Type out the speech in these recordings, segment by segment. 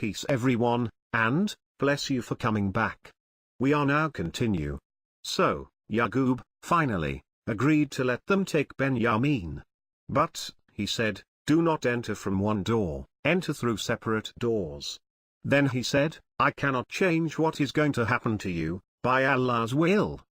Peace everyone, and bless you for coming back. We are now continue. So, Yaqub, finally, agreed to let them take Benjamin. But, he said, do not enter from one door, enter through separate doors. Then he said, I cannot change what is going to happen to you, by Allah's will.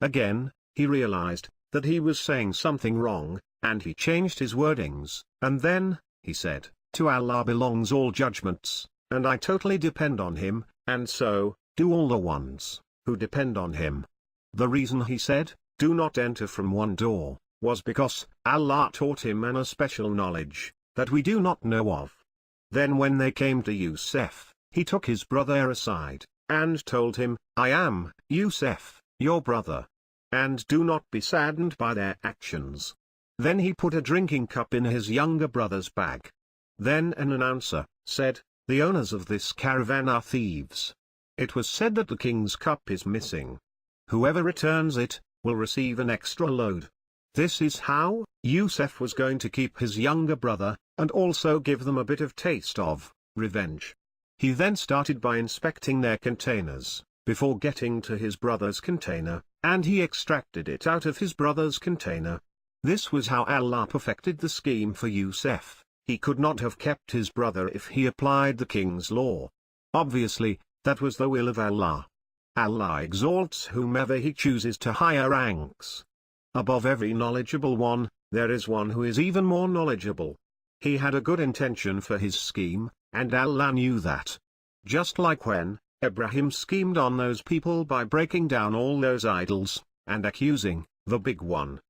Again, he realized that he was saying something wrong, and he changed his wordings, and then, he said, to Allah belongs all judgments, and I totally depend on him, and so, do all the ones who depend on him. The reason he said, do not enter from one door, was because Allah taught him a special knowledge that we do not know of. Then when they came to Yousof, he took his brother aside, and told him, I am Yousof, your brother. And do not be saddened by their actions. Then he put a drinking cup in his younger brother's bag. Then an announcer said, the owners of this caravan are thieves. It was said that the king's cup is missing. Whoever returns it, will receive an extra load. This is how Yousof was going to keep his younger brother, and also give them a bit of taste of revenge. He then started by inspecting their containers, before getting to his brother's container, and he extracted it out of his brother's container. This was how Allah perfected the scheme for Yousof. He could not have kept his brother if he applied the king's law. Obviously, that was the will of Allah. Allah exalts whomever he chooses to higher ranks. Above every knowledgeable one, there is one who is even more knowledgeable. He had a good intention for his scheme, and Allah knew that. Just like when Abraham schemed on those people by breaking down all those idols, and accusing the big one.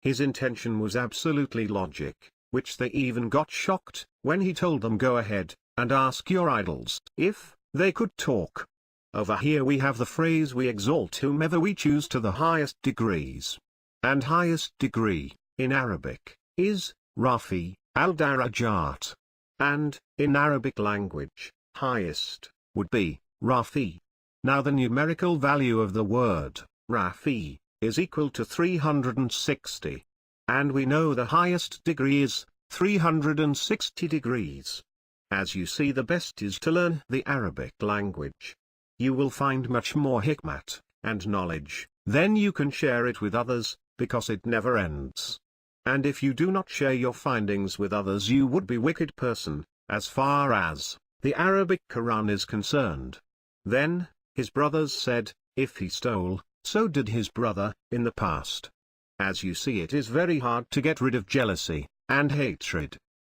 His intention was absolutely logic, which they even got shocked when he told them go ahead, and ask your idols if they could talk. Over here we have the phrase we exalt whomever we choose to the highest degrees. And highest degree, in Arabic, is Rafi, al-Darajat. And, in Arabic language, highest, would be Rafi. Now the numerical value of the word, Rafi, is equal to 360. And we know the highest degree is 360 degrees. As you see, the best is to learn the Arabic language. You will find much more hikmat and knowledge, then you can share it with others, because it never ends. And if you do not share your findings with others, you would be a wicked person, as far as the Arabic Quran is concerned. Then, his brothers said, if he stole, so did his brother, in the past. As you see, it is very hard to get rid of jealousy and hatred.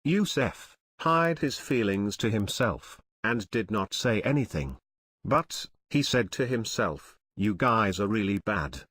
Yousof hid his feelings to himself, and did not say anything. But, he said to himself, you guys are really bad.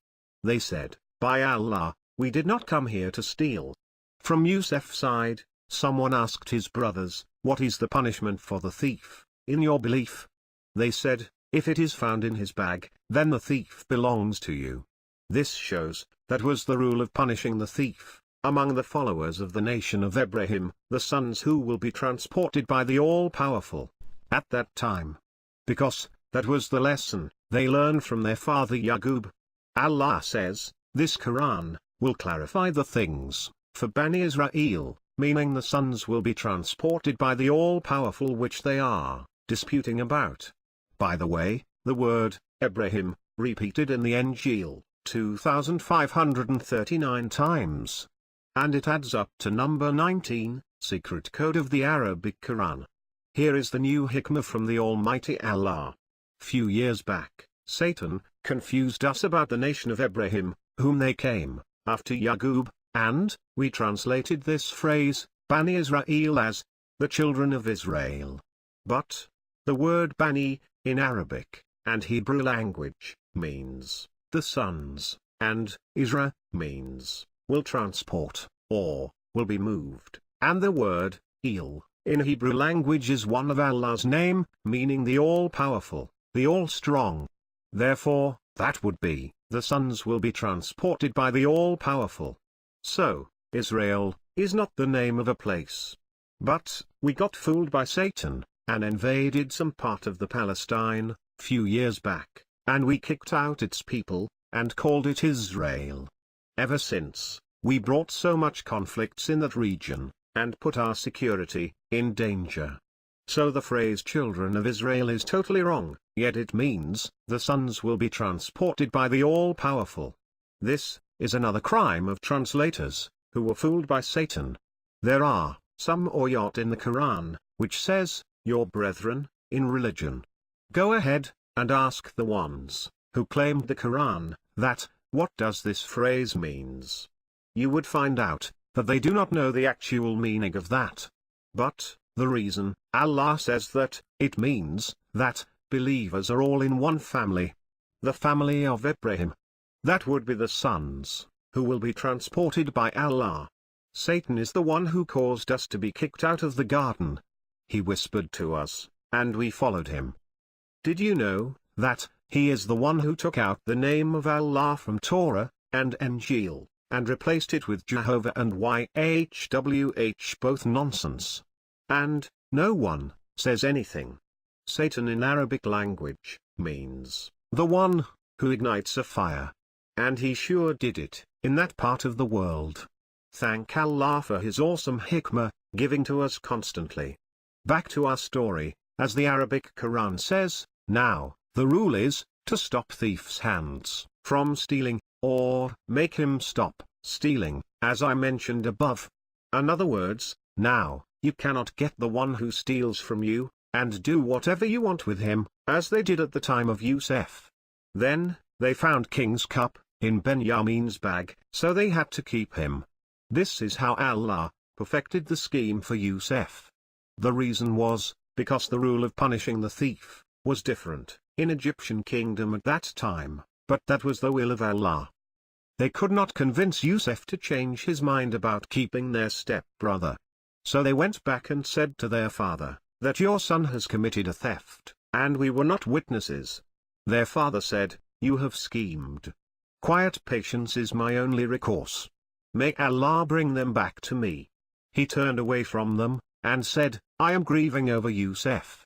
They said, by Allah, we did not come here to steal. From Youssef's side, someone asked his brothers, what is the punishment for the thief, in your belief? They said, if it is found in his bag, then the thief belongs to you. This shows, that was the rule of punishing the thief, among the followers of the nation of Abraham, the sons who will be transported by the All-Powerful, at that time. Because, that was the lesson they learned from their father Yaqub. Allah says, this Quran will clarify the things for Bani Israel, meaning the sons will be transported by the All-Powerful, which they are disputing about. By the way, the word Abraham repeated in the Injil 2539 times. And it adds up to number 19, secret code of the Arabic Quran. Here is the new hikmah from the Almighty Allah. Few years back, Satan confused us about the nation of Abraham, whom they came after Yaqub, and we translated this phrase, Bani Israel, as the children of Israel. But the word Bani, in Arabic and Hebrew language, means the sons, and Isra means will transport, or will be moved, and the word Il in Hebrew language is one of Allah's name, meaning the All-Powerful, the All-Strong. Therefore, that would be, the sons will be transported by the All-Powerful. So, Israel is not the name of a place. But, we got fooled by Satan, and invaded some part of the Palestine, few years back, and we kicked out its people, and called it Israel. Ever since, we brought so much conflicts in that region, and put our security in danger. So the phrase children of Israel is totally wrong, yet it means, the sons will be transported by the all-powerful. This is another crime of translators, who were fooled by Satan. There are some ayat in the Quran, which says, your brethren, in religion. Go ahead, and ask the ones, who claimed the Quran, that, what does this phrase means? You would find out, that they do not know the actual meaning of that. But, the reason, Allah says that, it means, that, believers are all in one family. The family of Abraham. That would be the sons, who will be transported by Allah. Satan is the one who caused us to be kicked out of the garden. He whispered to us, and we followed him. Did you know, that, he is the one who took out the name of Allah from Torah, and Injil, and replaced it with Jehovah and YHWH, both nonsense. And, no one, says anything. Satan in Arabic language, means, the one, who ignites a fire. And he sure did it, in that part of the world. Thank Allah for his awesome hikmah, giving to us constantly. Back to our story, as the Arabic Quran says, now, the rule is, to stop thief's hands, from stealing, or, make him stop, stealing, as I mentioned above. In other words, now, you cannot get the one who steals from you, and do whatever you want with him, as they did at the time of Yousof. Then, they found King's cup, in Benjamin's bag, so they had to keep him. This is how Allah perfected the scheme for Yousof. The reason was, because the rule of punishing the thief was different in Egyptian kingdom at that time, but that was the will of Allah. They could not convince Yousof to change his mind about keeping their step-brother. So they went back and said to their father, that your son has committed a theft, and we were not witnesses. Their father said, you have schemed. Quiet patience is my only recourse. May Allah bring them back to me. He turned away from them, and said, I am grieving over Yousof.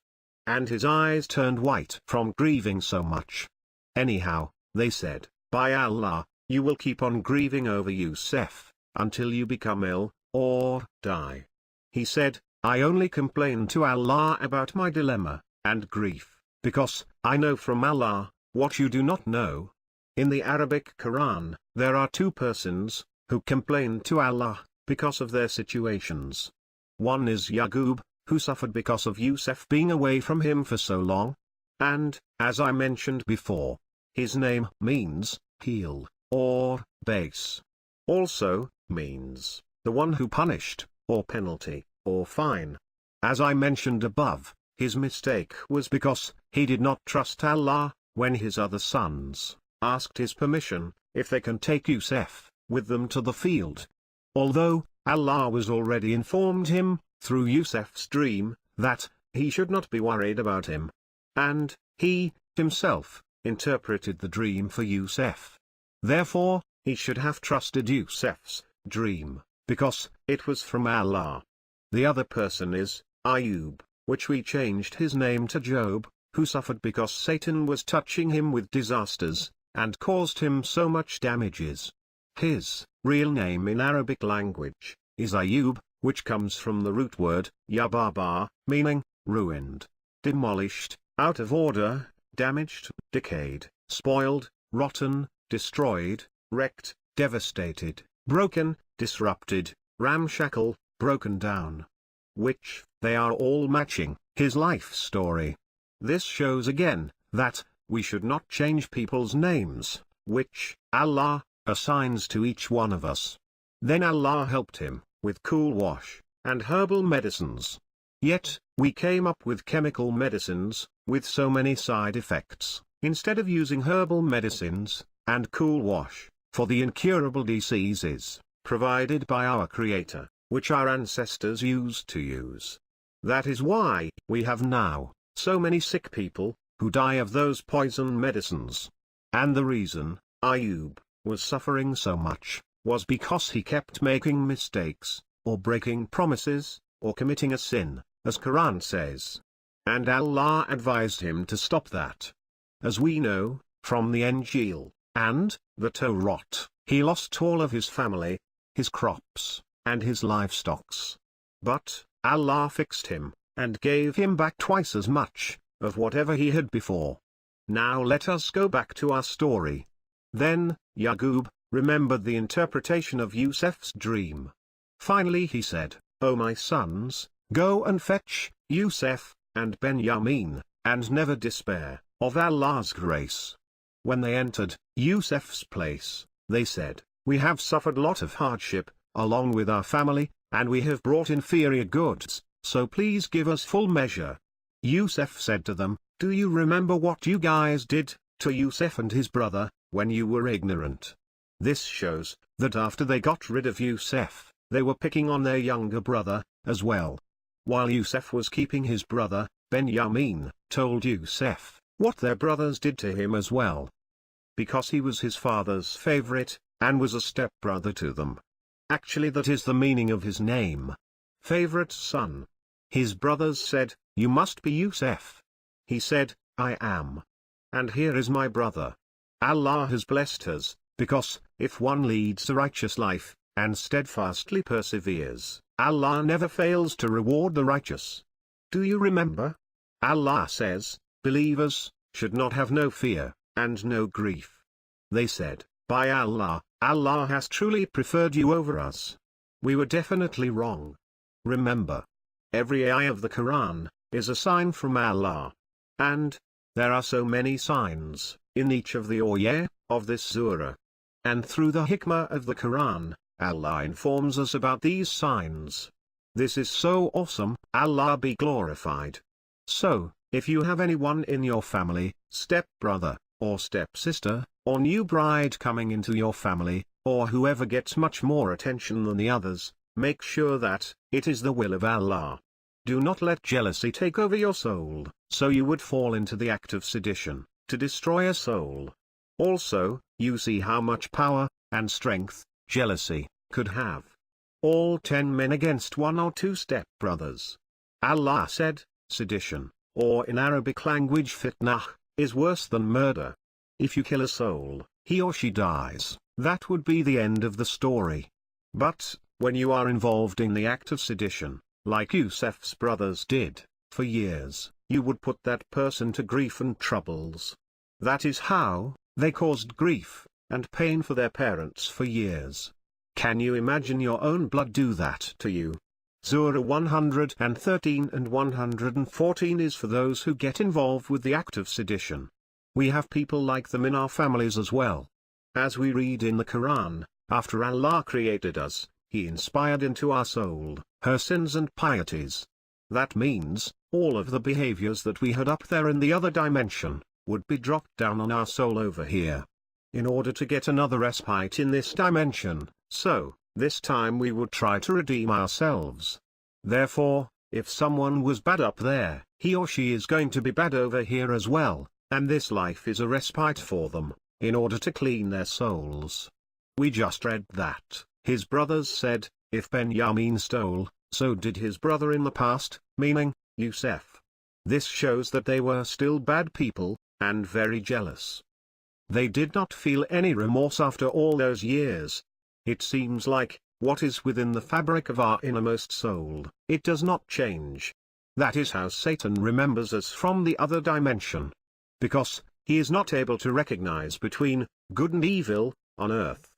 And his eyes turned white from grieving so much. Anyhow, they said, by Allah, you will keep on grieving over Yousof, until you become ill, or die. He said, I only complain to Allah about my dilemma, and grief, because, I know from Allah, what you do not know. In the Arabic Quran, there are two persons, who complained to Allah, because of their situations. One is Yaqub, who suffered because of Yousof being away from him for so long. And, as I mentioned before, his name means, heel, or base. Also, means, the one who punished, or penalty, or fine. As I mentioned above, his mistake was because, he did not trust Allah, when his other sons asked his permission, if they can take Yousof with them to the field. Although, Allah was already informed him, through Yusuf's dream, that, he should not be worried about him. And, he, himself, interpreted the dream for Yousof. Therefore, he should have trusted Yusuf's dream, because, it was from Allah. The other person is, Ayub, which we changed his name to Job, who suffered because Satan was touching him with disasters, and caused him so much damages. His real name in Arabic language is Ayub, which comes from the root word yababa, meaning ruined, demolished, out of order, damaged, decayed, spoiled, rotten, destroyed, wrecked, devastated, broken, disrupted, ramshackle, broken down. Which, they are all matching his life story. This shows again, that, we should not change people's names, which, Allah, assigns to each one of us. Then Allah helped him, with cool wash, and herbal medicines. Yet, we came up with chemical medicines, with so many side effects, instead of using herbal medicines, and cool wash, for the incurable diseases, provided by our Creator, which our ancestors used to use. That is why, we have now, so many sick people, who die of those poison medicines. And the reason, Ayub, was suffering so much, was because he kept making mistakes, or breaking promises, or committing a sin, as Quran says. And Allah advised him to stop that. As we know, from the Injil, and, the Torah, he lost all of his family, his crops, and his livestocks. But, Allah fixed him, and gave him back twice as much of whatever he had before. Now let us go back to our story. Then Yaqub remembered the interpretation of Youssef's dream. Finally he said, "O my sons, go and fetch Youssef and Benjamin, and never despair of Allah's grace." When they entered Youssef's place, they said, "We have suffered a lot of hardship, along with our family, and we have brought inferior goods, so please give us full measure." Youssef said to them, "Do you remember what you guys did to Youssef and his brother, when you were ignorant?" This shows that after they got rid of Youssef, they were picking on their younger brother, as well. While Youssef was keeping his brother, Benjamin told Youssef what their brothers did to him as well. Because he was his father's favorite, and was a stepbrother to them. Actually that is the meaning of his name. Favorite son. His brothers said, "You must be Youssef." He said, "I am. And here is my brother. Allah has blessed us, because, if one leads a righteous life, and steadfastly perseveres, Allah never fails to reward the righteous." Do you remember? Allah says, believers should not have no fear, and no grief. They said, "By Allah, Allah has truly preferred you over us." We were definitely wrong. Remember, every ayah of the Quran is a sign from Allah. And there are so many signs in each of the ayah of this surah. And through the hikmah of the Quran, Allah informs us about these signs. This is so awesome, Allah be glorified. So, if you have anyone in your family, step-brother, or step-sister, or new bride coming into your family, or whoever gets much more attention than the others, make sure that it is the will of Allah. Do not let jealousy take over your soul, so you would fall into the act of sedition, to destroy a soul. Also, you see how much power and strength jealousy could have. All 10 men against 1 or 2 step-brothers. Allah said, sedition, or in Arabic language fitnah, is worse than murder. If you kill a soul, he or she dies, that would be the end of the story. But, when you are involved in the act of sedition, like Youssef's brothers did, for years, you would put that person to grief and troubles. That is how they caused grief and pain for their parents for years. Can you imagine your own blood do that to you? Surah 113 and 114 is for those who get involved with the act of sedition. We have people like them in our families as well. As we read in the Quran, after Allah created us, He inspired into our soul her sins and pieties. That means, all of the behaviors that we had up there in the other dimension, would be dropped down on our soul over here. In order to get another respite in this dimension, so, this time we would try to redeem ourselves. Therefore, if someone was bad up there, he or she is going to be bad over here as well, and this life is a respite for them, in order to clean their souls. We just read that, his brothers said, if Benjamin stole, so did his brother in the past, meaning, Youssef. This shows that they were still bad people, and very jealous. They did not feel any remorse after all those years. It seems like, what is within the fabric of our innermost soul, it does not change. That is how Satan remembers us from the other dimension. Because, he is not able to recognize between good and evil on earth.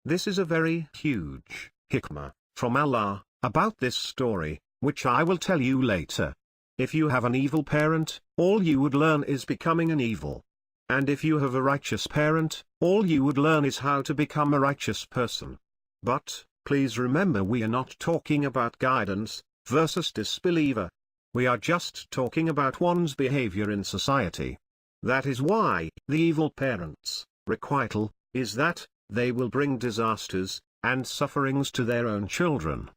This is a very huge hikmah from Allah about this story, which I will tell you later. If you have an evil parent, all you would learn is becoming an evil. And if you have a righteous parent, all you would learn is how to become a righteous person. But, please remember, we are not talking about guidance versus disbeliever. We are just talking about one's behavior in society. That is why, the evil parents' requital is that they will bring disasters and sufferings to their own children.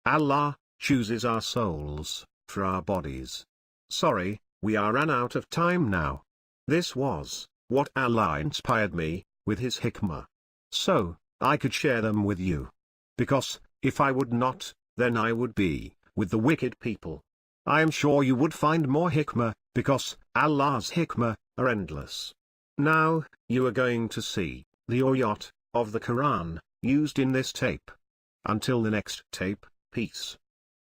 Allah chooses our souls for our bodies. Sorry, we are run out of time now. This was what Allah inspired me with His hikmah. So, I could share them with you. Because, if I would not, then I would be with the wicked people. I am sure you would find more hikmah, because Allah's hikmah are endless. Now, you are going to see the ayat of the Quran used in this tape. Until the next tape, peace.